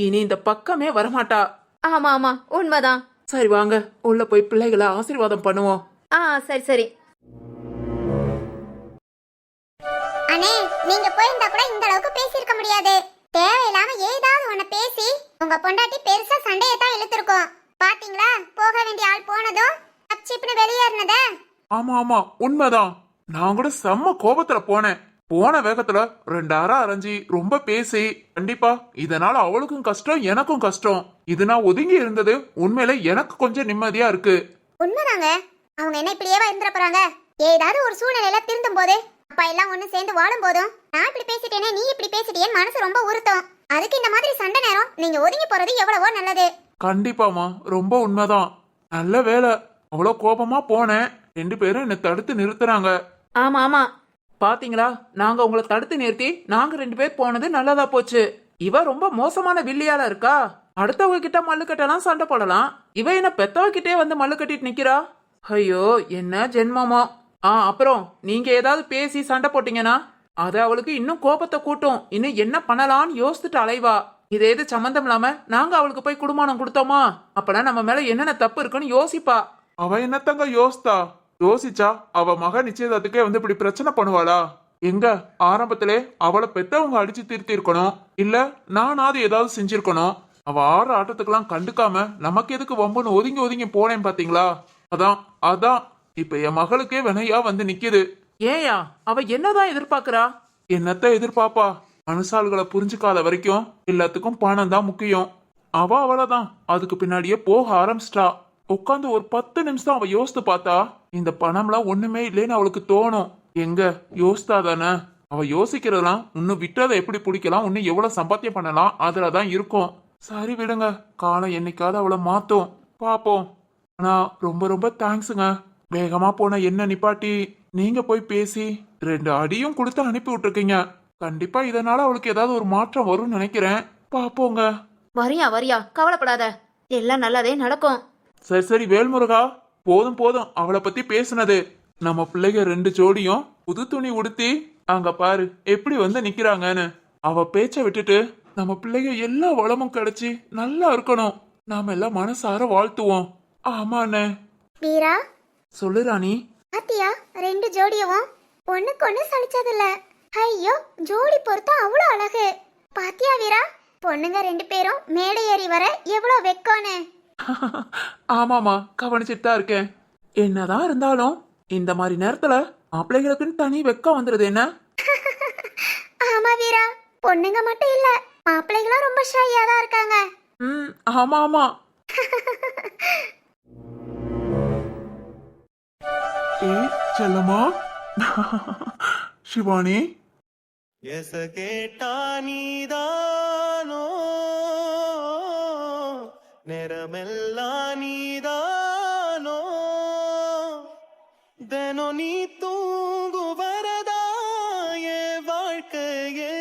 இனி இந்த பக்கமே வரமாட்டா. ஆமா ஆமா, உண்மைதான். சரி வாங்க, உள்ள போய் பிள்ளைகளை ஆசீர்வாதம் பண்ணுவோம். சரி சரி. அண்ணே, நீங்க போயிருந்தா கூட இந்த அளவுக்கு பேசியிருக்க முடியாது. தேவையில்லாம ஏதாவது ஒண்ணு பேசி உங்க பொண்டாட்டி பெருசா சண்டையை தான் இழுத்துருக்கோம். பாத்தீங்களா, போக வேண்டிய ஆள் போனதும் அப்சிப்னு வெளியேறினத. ஆமா ஆமா, உண்மைதான். நான் கூட செம்ம கோபத்துல போனேன். போன வேகத்துல 2 அரை அரைஞ்சி ரொம்ப பேசி, கண்டிப்பா இதனால அவளுக்கும் கஷ்டம், எனக்கும் கஷ்டம். இது நான் ஒதுங்கி இருந்தது உண்மையில எனக்கு கொஞ்சம் நிம்மதியா இருக்கு. உண்மைதாங்க. அவங்க என்ன இப்படியேவா இருந்துட போறாங்க? ஏதாவது ஒரு சூழ்நிலையில திருந்தும் போது, அப்பா எல்லாம் ஒண்ணு சேர்ந்து வாழும் போதும் நான் இப்படி பேசிட்டேனே, நீ இப்படி பேசிட்டேன் மனசு ரொம்ப உறுத்தும். அதுக்கு இந்த மாதிரி சண்டை நேரம் நீங்க ஒதுங்கி போறது எவ்வளவோ நல்லது. கண்டிப்பாமா, ரொம்ப உண்மைதான். நல்ல வேலை, அவ்வளோ கோபமா போனேன். 2 பேரும் என்னை தடுத்து நிறுத்துறாங்க. ஆமா ஆமா, பாத்தீங்களா, நாங்க உங்களை தடுத்து நிறுத்தி நாங்க 2 பேர் போனது நல்லதா போச்சு. இவ ரொம்ப மோசமான வில்லியால இருக்கா. அடுத்தவங்க கிட்ட மல்லு கட்டலாம், சண்டை போடலாம். இவ என்ன பெத்தவ கிட்டே வந்து மல்லு கட்டிட்டு நிக்கிறா. ஐயோ, என்ன ஜென்மமோ. அப்புறம் நீங்க ஏதாவது பேசி சண்டை போட்டீங்கன்னா அது அவளுக்கு இன்னும் கோபத்தை கூட்டும். இன்னும் என்ன பண்ணலாம்னு யோசிச்சுட்டு அலைவா. இது எது சம்பந்தம் இல்லாம நாங்க அவளுக்கு போய் குடும்பம் கொடுத்தோமா, அப்பனா நம்ம மேல என்னென்ன தப்பு இருக்குன்னு யோசிப்பா. அவ என்னத்தங்க யோசிச்சா அவ மக நிச்சயதார்த்தத்துக்கே வந்து இப்படி பிரச்சனை பண்ணுவாளா? எங்க ஆரம்பத்திலே அவளை பெத்தவங்க அடிச்சு திருத்தி இருக்கணும், இல்ல நானாவது ஏதாவது செஞ்சிருக்கணும். அவ ஆடுற ஆட்டத்துக்கெல்லாம் கண்டுக்காம நமக்கு எதுக்கு வம்புன்னு ஒதுங்கி ஒதுங்கி போனேன் பாத்தீங்களா? அதான் இப்ப என் மகளுக்கே வினையா வந்து நிக்குது. ஏயா, அவ என்னதான் எதிர்பார்க்கறா? என்னத்த எதிர்பார்ப்பா? மனுஷாள்களை புரிஞ்சுக்காத வரைக்கும் எல்லாத்துக்கும் பணம் தான் முக்கியம். அவளதான் அதுக்கு பின்னாடியே போக ஆரம்பிச்சிட்டா. உட்காந்து ஒரு 10 நிமிஷம் அவ யோசித்து பார்த்தா இந்த பணம்லாம் ஒண்ணுமே இல்லைன்னு அவளுக்கு தோணும். எங்க யோசித்தா தானே? அவ யோசிக்கிறதெல்லாம் இன்னும் விட்டதை எப்படி பிடிக்கலாம், இன்னும் எவ்வளவு சம்பாத்தியம் பண்ணலாம், அதுலதான் இருக்கும். சரி விடுங்க, காலம் என்னைக்காவது அவளை மாத்தோம், பாப்போம். ஆனா ரொம்ப ரொம்ப தேங்க்ஸுங்க. வேகமா போன என்ன நிப்பாட்டி நீங்க போய் பேசி 2 அடியும் கொடுத்து அனுப்பி விட்டுருக்கீங்க. கண்டிப்பா இதனால அவளுக்கு ஏதாவது ஒரு மாற்றம் வரும்னு நினைக்கிறேன். பாப்போங்க. வரியா, கவலைப்படாத, எல்லாம் நல்லதே நடக்கும். சரி வேல்முருகா, போதும் அவளை பத்தி பேசுனது. நம்ம பிள்ளைங்க 2 ஜோடியும் புது துணி உடுத்தி அங்க பாரு எப்படி வந்து நிக்கிறாங்கன்னு. அவ பேச்ச விட்டுட்டு நம்ம பிள்ளைங்க எல்லா வளமும் கிடைச்சி நல்லா இருக்கணும். நாம எல்லாம் மனசார வாழ்த்துவோம். ஆமா அண்ணே. வீரா சொல்லு ராணி. பாத்தியா 2 ஜோடியவும் ஒண்ணுக்கு ஒண்ணு சலிச்சதில்ல. ஐயோ ஜோடி பொறுத்தா அவ்வளோ அழகு. பாத்தியா வீரா பொண்ணுங்க 2 பேரும் மேடை ஏறி வர எவ்வளோ வெக்கோன்னு. ஆமாமா, கவனிச்சுட்டு தான் இருக்கேன். என்னதான் இருந்தாலும் இந்த மாதிரி நேரத்துல மாப்பிள்ளைகளுக்குன்னு தனி வெக்கம் வந்துருது என்ன? ஆமா வீரா பொண்ணுங்க மட்டும் இல்ல மாப்பிள்ளைகளும் ரொம்ப ஷையா தான் இருக்காங்க. ஆமா ஆமா. ஏய் செல்லம்மா. சிவானி. எச கேட்டா நீதானோ நேரமெல்லாம் நீதானோ தினம் நீ தூங்கு வரதா என் வாழ்க்கையே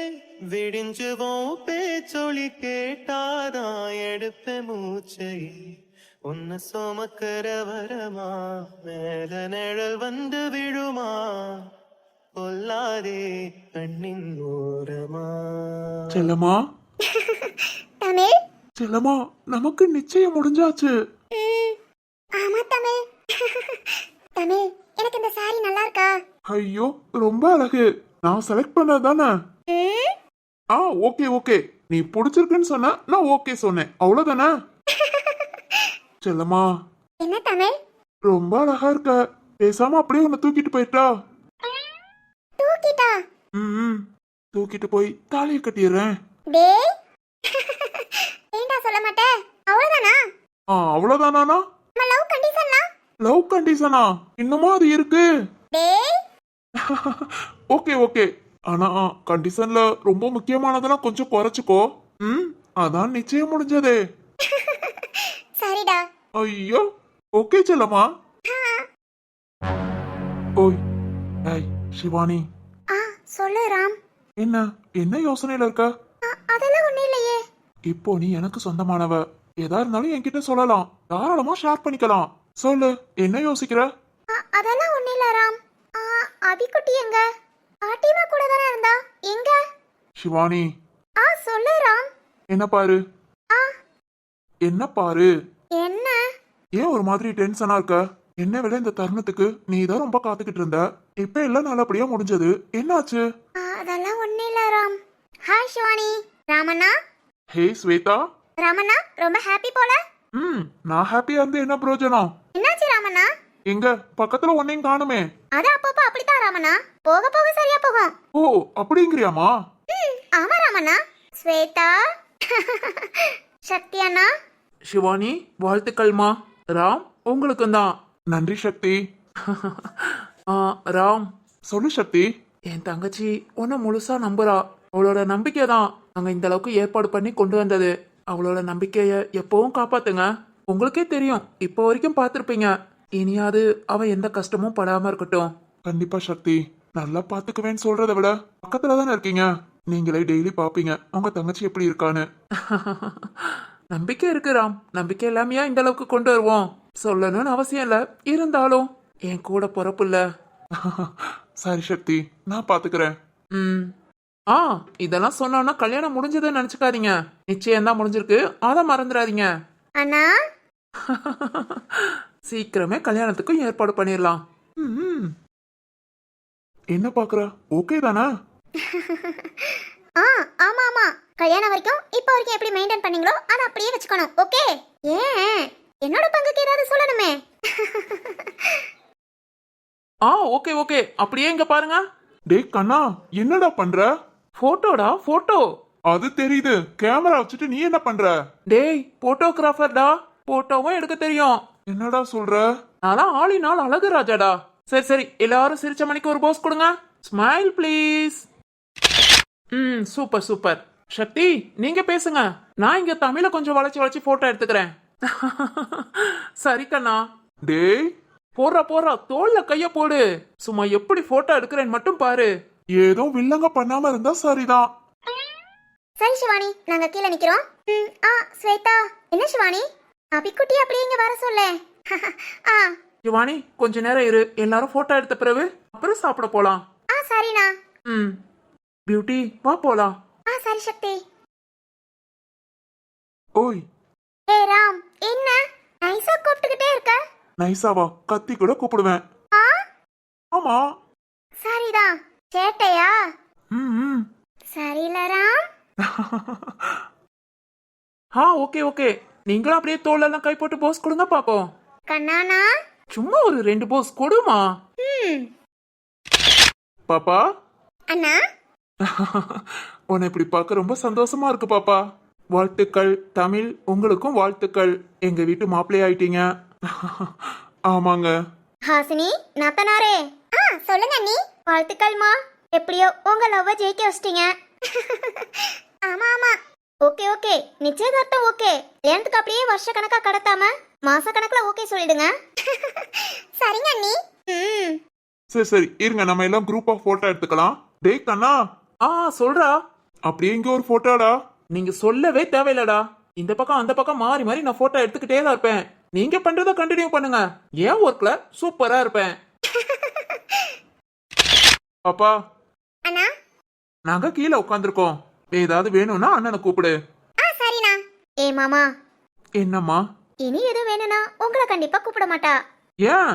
விடிஞ்சுவோம் பேச்சொலி கேட்டாதான் எடுப்ப மூச்சை உன்னை சுமக்கிற வரமா மேல நிழல் வந்து விழுமா கொல்லாதே கண்ணின் ஓரமா. செல்லம்மா. தமிழ் செல்லம்மா நமக்கு நிச்சயம் முடிஞ்சாச்சு. ஆமா தமிழ். தமிழ் எனக்கு இந்த சாரி நல்லா இருக்கா? ஐயோ ரொம்ப அழகு. நான் செலக்ட் பண்ணது தானே. Okay okay. நீ பிடிச்சிருக்குன்னு சொன்ன, நான் ஓகே சொன்னேன், அவ்வளவுதானே. செல்லம்மா என்ன தமிழ் ரொம்ப அழகா இருக்க. பேசாம அப்படியே உன்னை தூக்கிட்டு போயிட்டா. தூக்கிட்டா? ம் தூக்கிட்டு போய் தாலியை கட்டிடுறேன். டேய் ஏண்டா சொல்ல மாட்டே? அவ்வளவுதானா? அவ்வளவுதானா? நம்ம லவ் கண்டிஷன்னா? லவ் கண்டிஷனா இன்னுமா அது இருக்கு? டேய் ஓகே ஓகே. ஆனா கண்டிஷன்ல ரொம்ப முக்கியமானதெல்லாம் கொஞ்சம் குறைச்சுக்கோ. அதான் நிச்சயம் முடிஞ்சதே. சரிடா. ஐயோ ஓகே செல்லம்மா. ஓய் ஏய் சிவானி. சொல்லு ராம். என்ன என்ன யோசனையில இருக்க? அதெல்லாம் ஒண்ணு இல்லையே. இப்போ நீ எனக்கு சொந்தமானவ. எதா இருந்தாலும் என்கிட்ட சொல்லலாம், தாராளமா ஷேர் பண்ணிக்கலாம். சொல்லு என்ன யோசிக்கிற? அதெல்லாம் ஒண்ணு இல்ல ராம். அபிக்குட்டி எங்க? பாட்டிமா கூட தானே இருந்தா, எங்க? சிவானி. சொல்லு ராம். என்ன பாரு. என்ன பாரு? என்ன? ஏன் ஒரு மாதிரி டென்ஷனா இருக்க? என்ன விட இந்த தருணத்துக்கு நீ தான் ரொம்ப காத்துக்கிட்டு இருந்த. இப்ப எல்லாம் நல்லபடியா முடிஞ்சது. என்னாச்சு? அதெல்லாம் ஒண்ணு இல்ல ராம். ஹாய் சிவானி. ராமண்ணா. ஹே ஸ்வேதா. ராமண்ணா ரொம்ப ஹாப்பி போல. நான் ஹாப்பியா இருந்து என்ன பிரயோஜனம்? என்னாச்சு ராமண்ணா? எங்க பக்கத்துல ஒன்னையும் காணுமே. அது அப்பப்போ அப்படித்தான் ராமண்ணா, போக போக சரியா போகும். ஓ அப்படிங்கிறியாமா? ஆமா ராமண்ணா. ஸ்வேதா. சக்தி அண்ணா. சிவானி வாழ்த்துக்கள்மா. ராம் உங்களுக்கும் தான். நன்றி சக்தி. ராம் சொல்லு சக்தி. என் தங்கச்சி உன்னை முழுசா நம்புறா. அவளோட நம்பிக்கை தான் நாங்க இந்த அளவுக்கு ஏற்பாடு பண்ணி கொண்டு வந்தது. அவளோட நம்பிக்கைய எப்பவும் காப்பாத்துங்க. உங்களுக்கே தெரியும், இப்போ வரைக்கும் பார்த்திருப்பீங்க. இனியாவது அவ எந்த கஷ்டமும் படாம இருக்கட்டும். கண்டிப்பா சக்தி. நல்லா பாத்துக்குவேன்னு சொல்றதை விட பக்கத்துல தானே இருக்கீங்க. நீங்களே டெய்லி பாப்பீங்க உங்க தங்கச்சி எப்படி இருக்கான்னு. நம்பிக்கை இருக்கு ராம். நம்பிக்கை இல்லாமையா இந்த அளவுக்கு கொண்டு வருவோம்? சொல்லணும்னு அவசியம் இல்ல, இருந்தாலும் என் கூட பொறப்புல. சரி சக்தி, நான் பாத்துக்கிறேன். இதெல்லாம் சொன்னோம்னா கல்யாணம் முடிஞ்சதுன்னு நினைச்சுக்காதீங்க. நிச்சயம் தான் முடிஞ்சிருக்கு, அதை மறந்துடாதீங்க. அண்ணா. சீக்கிரமே கல்யாணத்துக்கும் ஏற்பாடு பண்ணிடலாம். என்ன பாக்குற? ஓகே தானே? ஆமா ஆமா. கல்யாணம் வரைக்கும் இப்போ வரைக்கும் எப்படி மெயின்டைன் பண்ணீங்களோ அதை அப்படியே வச்சுக்கணும். ஓகே? ஏன் என்னோட பங்குக்கு ஏதாவது சொல்லணுமே? Okay okay. அப்படியே இங்க பாருங்க. டேய் கண்ணா, என்னடா பண்ற? போட்டோடா போட்டோ. அது தெரியுது, கேமரா வச்சுட்டு நீ என்ன பண்ற? டேய் போட்டோகிராஃபர்டா, போட்டோவும் எடுக்க தெரியும். என்னடா சொல்ற? நான்லாம் ஆளினால் அழகு ராஜாடா. சரி சரி, எல்லாரும் சிரிச்ச மணிக்கு ஒரு போஸ் கொடுங்க. Smile please. Super super. Sakthi நீங்க பேசுங்க, நான் இங்க தமிழ கொஞ்சம் வளைச்சு வளைச்சு போட்டோ எடுத்துக்கிறேன். சரி கண்ணா. டேய் போடுறா தோல்ல கைய போடு. சும்மா எப்படி போட்டோ எடுக்கிறேன்னு மட்டும் பாரு. ஏதோ வில்லங்க பண்ணாம இருந்தா சரிதான். சரி சிவானி, நாங்க கீழே நிக்கிறோம். ஸ்வேதா. என்ன சிவானி, அபிக்குட்டி அப்படியே இங்க வர சொல்ல. சிவானி கொஞ்ச நேரம் இரு, எல்லாரும் போட்டோ எடுத்த பிறகு அப்புறம் சாப்பிட போலாம். சரிண்ணா. பியூட்டி வா போலாம். சரி சக்தி. ஓய். ராம், என்ன நைஸா கூப்பிட்டுக்கிட்டே இருக்க? நைசாவா? கத்தி கூட கூப்பிடுவேன். ஆ, ஆமா. சரிதான். சேட்டையா? ம். சரியில்ல ராம். ஓகே ஓகே, நீங்களும் அப்படியே தோலெல்லாம் கை போட்டு போஸ் கொடுங்க பாப்போம். கண்ணானா? சும்மா ஒரு 2 போஸ் கொடுமா. ம். பாப்பா, அண்ணா, உன்னை இப்படி பார்க்க ரொம்ப சந்தோஷமா இருக்கு பாப்பா. வாழ்த்துக்கள் தமிழ், உங்களுக்கும் வாழ்த்துக்கள். எங்க வீட்டு மாப்பிள்ளை ஆயிட்டீங்க. ஆமாங்க. ஹாசினி, நாத்தனாரே. சொல்லுங்க அண்ணி. வாழ்த்துக்கள்மா. எப்படியோ உங்க லவ்வ ஜெயிக்க வச்சிட்டீங்க. ஆமா ஆமா. ஓகே ஓகே, நிச்சயதார்த்தம் ஓகே. கல்யாணத்துக்கு அப்படியே வருஷ கணக்கா கடத்தாம மாச கணக்குல ஓகே சொல்லிடுங்க. சரிங்க அண்ணி. ம். சரி இருங்க, நம்ம எல்லாம் குரூப்பா போட்டோ எடுத்துக்கலாம். டேய் கண்ணா, சொல்றா. அப்படியே இங்க ஒரு போட்டோடா. நீங்க சொல்லவே தேவையில்லடா. இந்த பக்கம் அந்த பக்கம் மாறி மாறி நான் போட்டோ எடுத்துக்கிட்டே தான் இருப்பேன். நீங்க பண்றத கண்டினியூ பண்ணுங்க. என் ஒர்க்ல சூப்பரா இருப்பேன். பாப்பா, அண்ணா. நாங்க கீழே உட்காந்துருக்கோம். ஏதாவது வேணும்னா அண்ணனை கூப்பிடு. சரிண்ணா. ஏ மாமா, என்னம்மா? இனி எது வேணும்னா உங்களை கண்டிப்பா கூப்பிட மாட்டா. ஏன்?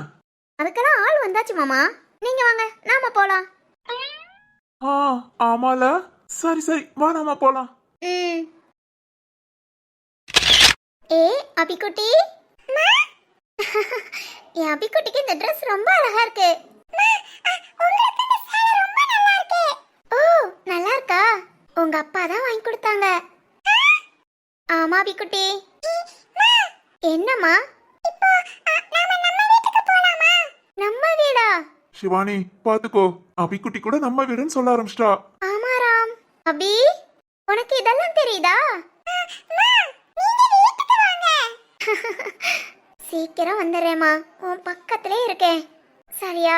அதுக்கெல்லாம் ஆள் வந்தாச்சு மாமா. நீங்க வாங்க, நாம போலாம். ஆமால. சரி வா, நாம போலாம். ம். ஏ அபிக்குட்டி. என் அபிக்குட்டிக்கு இந்த Dress ரொம்ப அழகா இருக்கு. ஓ, நல்லா இருக்கா? உங்க அப்பா தான் வாங்கி கொடுத்தாங்க. ஆமா அபிக்குட்டி. என்னம்மா? நம்ம வீடா? சிவானி பாத்துக்கோ, அபிக்குட்டி கூட நம்ம வீடுன்னு சொல்ல ஆரம்பிச்சிட்டா. ஆமா ராம். அபி, உனக்கு இதெல்லாம் தெரியுதா? சீக்கிரம் வந்துடுறேம்மா, உன் பக்கத்திலே இருக்கேன். சரியா?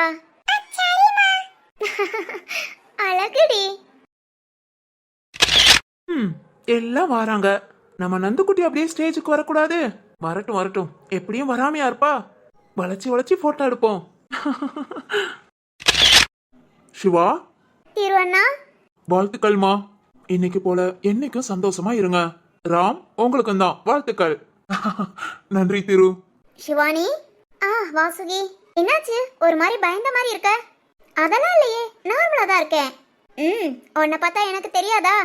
அழகுடி. எல்லாம் வராங்க. நம்ம நந்துக்குட்டி அப்படியே ஸ்டேஜுக்கு வரக்கூடாது? வரட்டும். எப்படியும் வராமையா இருப்பா. வளைச்சி போட்டோ எடுப்போம். சிவா, திருவண்ணா. வாழ்த்துக்கள்மா. இன்னைக்கு போல என்னைக்கும் சந்தோஷமா இருங்க. ராம், உங்களுக்கும் தான் வாழ்த்துக்கள். நன்றி திரு. சிவானி. வாசுகி, என்னாச்சு? ஒரு மாதிரி பயந்த மாதிரி இருக்க. அதெல்லாம் இல்லையே, நார்மலா தான் இருக்கேன். உன்னை பார்த்தா எனக்கு தெரியாதா?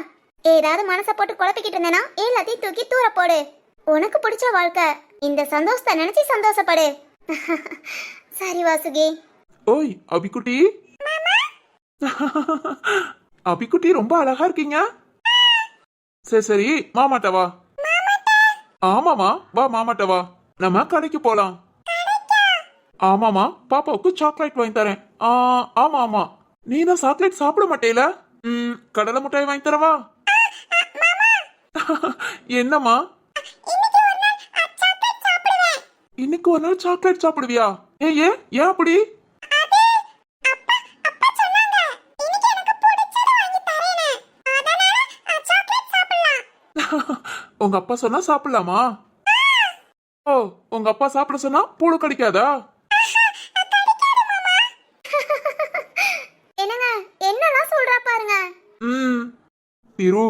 ஏதாவது மனசை போட்டு குழப்பிக்கிட்டு இருந்தேனா எல்லாத்தையும் தூக்கி தூர போடு. உனக்கு பிடிச்ச வாழ்க்கை, இந்த சந்தோஷத்தை நினைச்சு சந்தோஷப்படு. சரி வாசுகி. ஓய் அபிக்குட்டி. அபிக்குட்டி ரொம்ப அழகா இருக்கீங்க. சரி மாமாட்ட வா. ஆமாமா, வா மாமாட்ட வா. நம்ம கடைக்கு போலாம். ஆமாமா, பாப்பாவுக்கு சாக்லேட் வாங்கி தரேன். ஆமா நீ தான் சாக்லேட் சாப்பிட மாட்டேல. கடலை மிட்டாய் வாங்கி தரவா? என்னம்மா? இன்னைக்கு ஒரு நாள் சாக்லேட் சாப்பிடுவியா? ஏன் அப்படி? உங்க அப்பா சொன்னா சாப்பிடலாமா? ஓ, உங்க அப்பா சாப்பிட சொன்னா பூடு கடிக்காதா? என்னங்க, என்னலாம் சொல்றா பாருங்க. திரு,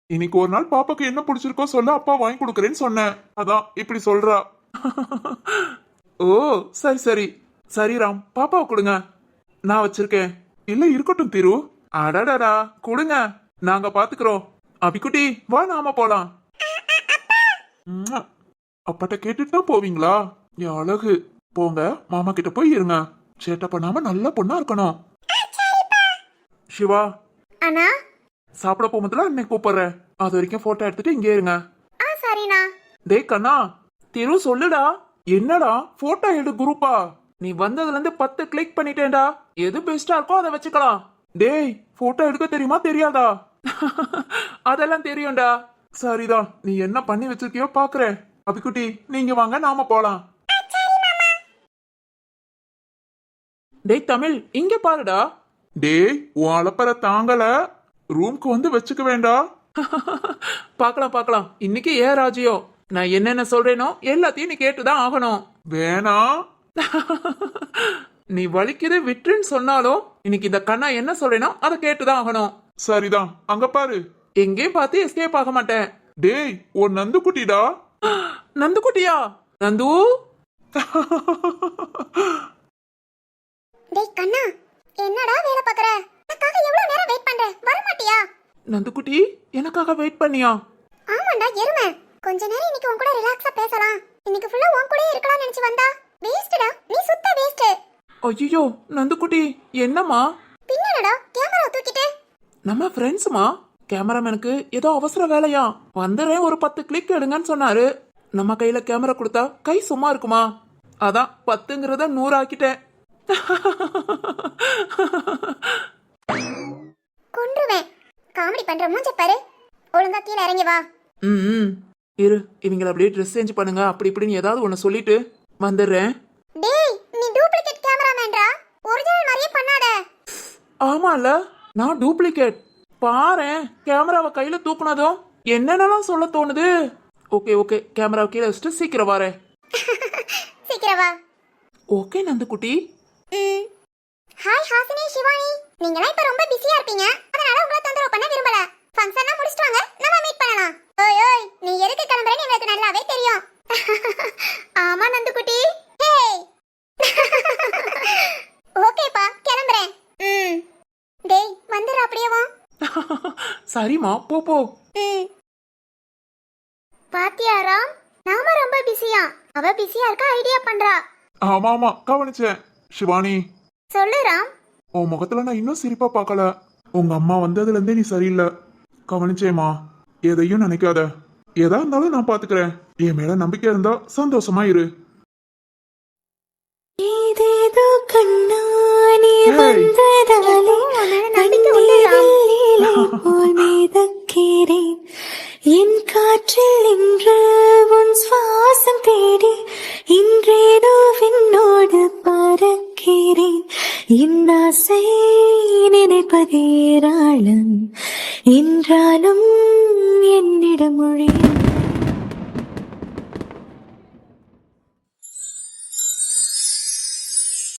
இன்னைக்கு ஒரு நாள் பாப்பாக்கு என்ன பிடிச்சிருக்கோ சொல்ல, அப்பா வாங்கி கொடுக்கறேன்னு சொன்னேன். அதான் இப்படி சொல்றா. ஓ சரி ராம், பாப்பாவை கொடுங்க, நான் வச்சிருக்கேன். இல்ல இருக்கட்டும் திரு. அடடா, கொடுங்க, நாங்க பாத்துக்கிறோம். அபிக்குட்டி வா, நாம போலாம். அப்பாட்ட கேட்டுட்டு தான் போவீங்களா? என் அழகு, போங்க மாமா கிட்ட போய் இருங்க. சேட்டை பண்ணாம நல்ல பொண்ணா இருக்கணும். சிவா, அண்ணா. சாப்பிட போகும்போதுல அன்னை கூப்பிடுறேன். அது வரைக்கும் போட்டோ எடுத்துட்டு இங்கே இருங்க. சரிண்ணா. டேய் கண்ணா, திரு சொல்லுடா. என்னடா போட்டோ எடு குரூப்பா? நீ வந்ததுல இருந்து 10 கிளிக் பண்ணிட்டேன்டா. எது பெஸ்டா இருக்கோ அதை வச்சுக்கலாம். டேய், போட்டோ எடுக்க தெரியுமா தெரியாதா? அதெல்லாம் தெரியும்டா. சரிதான், நீ என்ன பண்ணி வச்சிருக்கியோ பாக்குறேன். அபிக்குட்டி நீங்க வாங்க, நாம போலாம். டேய் தமிழ், இங்க பாருடா. டேய், உன் அலப்பற தாங்கல. ரூம்க்கு வந்து வச்சுக்க வேண்டாம். பார்க்கலாம். இன்னைக்கு ஏன் ராஜியம், நான் என்னென்ன சொல்றேனோ எல்லாத்தையும் நீ கேட்டுதான் ஆகணும். வேணாம். நீ வலிக்குது விட்டுன்னு சொன்னாலும் இன்னைக்கு இந்த கண்ணா என்ன சொல்றேனோ அதை கேட்டுதான் ஆகணும். சரிதான், அங்க பாரு. எங்கேயும் பார்த்து எஸ்கேப் ஆக மாட்டேன். டேய், உன் நந்து குட்டிடா. நந்துக்குட்டியா? நந்து டேய் கண்ணா, என்னடா வேலை பார்க்கற? எனக்காக எவ்வளவு நேரம் வெயிட் பண்ற? வர மாட்டியா? நந்துக்குட்டி, எனக்காக வெயிட் பண்ணியா? ஆமாண்டா எருமை. கொஞ்ச நேரம் இன்னைக்கு உன் கூட ரிலாக்ஸா பேசலாம். இன்னைக்கு ஃபுல்லா உன் கூடயே இருக்கலாம்னு நினைச்சு வந்தா வேஸ்ட்டா. நீ சுத்த வேஸ்ட். ஐயோ நந்துக்குட்டி, என்னம்மா? பின்னடா கேமரா தூக்கிட்டு. நம்ம ஃப்ரெண்ட்ஸுமா. கேமராமேனுக்கு ஏதோ அவசர வேலையா, வந்துடுறேன் ஒரு 10 கிளிக் எடுங்கன்னு சொன்னாரு. நம்ம கையில கேமரா கொடுத்தா கை சும்மா இருக்குமா? அதான் 10ங்கிறத 100 ஆக்கிட்டேன். கொன்றுவேன். காமெடி பண்ற மூஞ்ச பாரு. ஒழுங்கா கீழ இறங்கி வா. ம் இரு, இவங்கள அப்படியே ட்ரெஸ் சேஞ்ச் பண்ணுங்க அப்படி இப்படின்னு ஏதாவது ஒன்று சொல்லிட்டு வந்துடுறேன். டேய் நீ டூப்ளிகேட் கேமராமேன்டா. ஒரிஜினல் மாதிரியே பண்ணாத. ஆமால, நான் டூப்ளிகேட். பாரேன், கேமராவை கையில தூக்குனதும் என்னென்னலாம் சொல்ல தோணுது. ஓகே ஓகே, கேமராவை கீழே வச்சுட்டு சீக்கிரம் வரேன். சீக்கிரம் வா. ஓகே நந்துக்குட்டி. ஹாய் ஹாசினி, சிவானி. நீங்கலாம் இப்ப ரொம்ப பிஸியா இருப்பீங்க. அதனால உங்களை தொந்தரவு பண்ண விரும்பல. ஃபங்க்ஷனா முடிச்சிட்டு வாங்க, நம்ம மீட் பண்ணலாம். ஓய் ஓய், நீ எதுக்கு கிளம்புறேன்னு எங்களுக்கு நல்லாவே தெரியும். ஆமா நந்துக்குட்டி. ஹேய். ஓகேப்பா, கிளம்புறேன். டேய் வந்துரு அப்படியே வா. சரிம்மா, போ போ. பாத்தியா ராம், நாம ரொம்ப பிஸியா. அவ பிஸியா இருக்க ஐடியா பண்றா. ஆமா ஆமா, கவனிச்சேன். சிவானி, சொல்லு ராம். உன் முகத்துல நான் இன்னும் சிரிப்பா பார்க்கல. உங்க அம்மா வந்ததுல இருந்தே நீ சரியில்லை. கவனிச்சேம்மா. எதையும் நினைக்காத. எதா இருந்தாலும் நான் பாத்துக்கிறேன். என் மேல நம்பிக்கை இருந்தா சந்தோஷமா இரு. ஏதேதோ கண்ணானே Hey. வந்ததாலே நம்பிக்கை உண்டு ராம். கண்ணிலே போல் மிதக்கிறேன். என் காற்றில் இன்று உன் சுவாசம் தேடி இன்றேதோ விண்ணோடு பறக்கிறேன். என் ஆசை நினைப்பதேராளம் என்றாலும் என்னிடம் மொழி